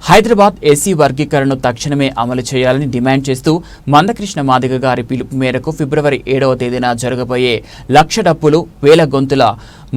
Hyderabad SC వర్గీకరణను తక్షణమే అమలు చేయాలని డిమాండ్ చేస్తూ మందకృష్ణ మాదిగ గారి పిలుపు మేరకు ఫిబ్రవరి 7వ తేదీన జరగబోయే లక్ష డప్పులు వేల గొంతుల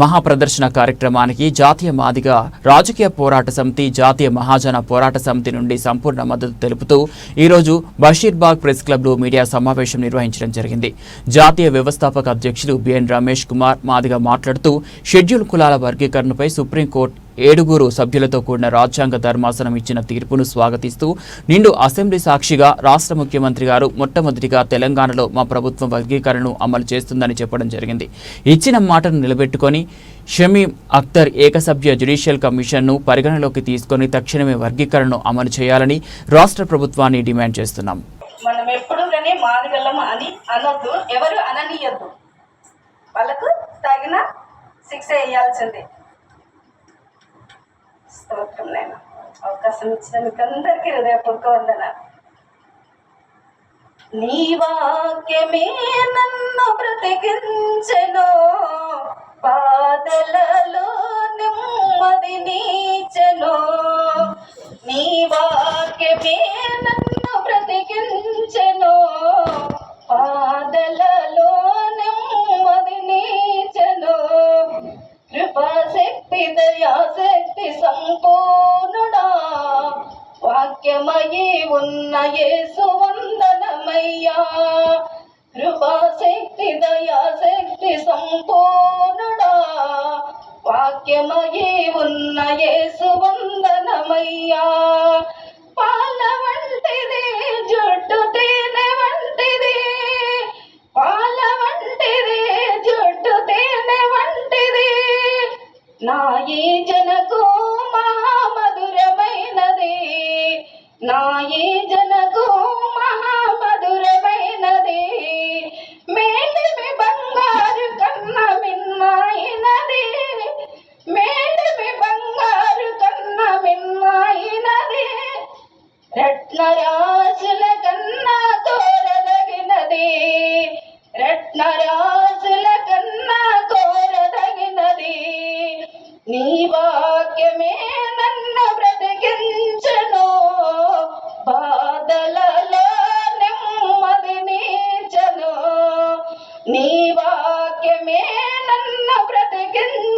మహాప్రదర్శన కార్యక్రమానికి జాతీయ మాదిగ రాజకీయ పోరాట సమితి, జాతీయ మహాజన పోరాట సమితి నుండి సంపూర్ణ మద్దతు తెలుపుతూ ఈరోజు బషీర్బాగ్ ప్రెస్ క్లబ్లో మీడియా సమావేశం నిర్వహించడం జరిగింది. జాతీయ వ్యవస్థాపక అధ్యక్షులు బిఎన్ రమేష్ కుమార్ మాదిగ మాట్లాడుతూ షెడ్యూల్ కులాల వర్గీకరణపై సుప్రీంకోర్టు 7 సభ్యులతో కూడిన రాజ్యాంగ ధర్మాసనం ఇచ్చిన తీర్పును స్వాగతిస్తూ నిండు అసెంబ్లీ సాక్షిగా రాష్ట్ర ముఖ్యమంత్రి గారు మొట్టమొదటిగా తెలంగాణలో మా ప్రభుత్వం వర్గీకరణను అమలు చేస్తుందని చెప్పడం జరిగింది. ఇచ్చిన మాటను నిలబెట్టుకొని షమీం అఖ్తర్ ఏకసభ్య జ్యుడిషియల్ కమిషన్ను పరిగణలోకి తీసుకొని తక్షణమే వర్గీకరణను అమలు చేయాలని రాష్ట్ర ప్రభుత్వాన్ని డిమాండ్ చేస్తున్నాం. మనం ఎప్పుడు కానీ మాదిగలం అని అనొద్దు, ఎవరు అననీయద్దు, వాళ్ళకు తగిన శిక్ష వేయాల్సిందే. స్తోత్రం నాయన, అవకాశం ఇచ్చిన మీకు అందరికీ హృదయపూర్వక వందనాలు. నీ వాక్యమే నన్ను బ్రతికించెను, బాధలలో నెమ్మది నీచెను. నీ వాక్యమే నన్ను బ్రతికించెను, బాధలలో నెమ్మది నీచెను. కృపాశక్తి దయాశక్తి సంపూర్ణుడా, వాక్యమయీ ఉన్న యేసు వందనమయ్యా. కృపాశక్తి దయాశక్తి సంపూర్ణుడా, వాక్యమయీ ఉన్న యేసు వందనమయ్యా. పాల వంటిది జుట్టు తేనె వంటిది, పాల వంటిది జుట్టు తేనె వంటిది. నా ఈ జనకు మహామధురమైనది, నా ఈ జనకు మహామధురమైనది. మేలిమి బంగారు కన్న మిన్నైనది, మేలిమి బంగారు కన్న మిన్నైనది. రత్నరాజుల కన్నా కోరదగినది, రత్నరాజుల కన్నా కోరదగినది. నీ వాక్యమే నన్ను బ్రతికించెను, బాధలలో నెమ్మది నీచెను. నీ వాక్యమే నన్ను బ్రతికించెను.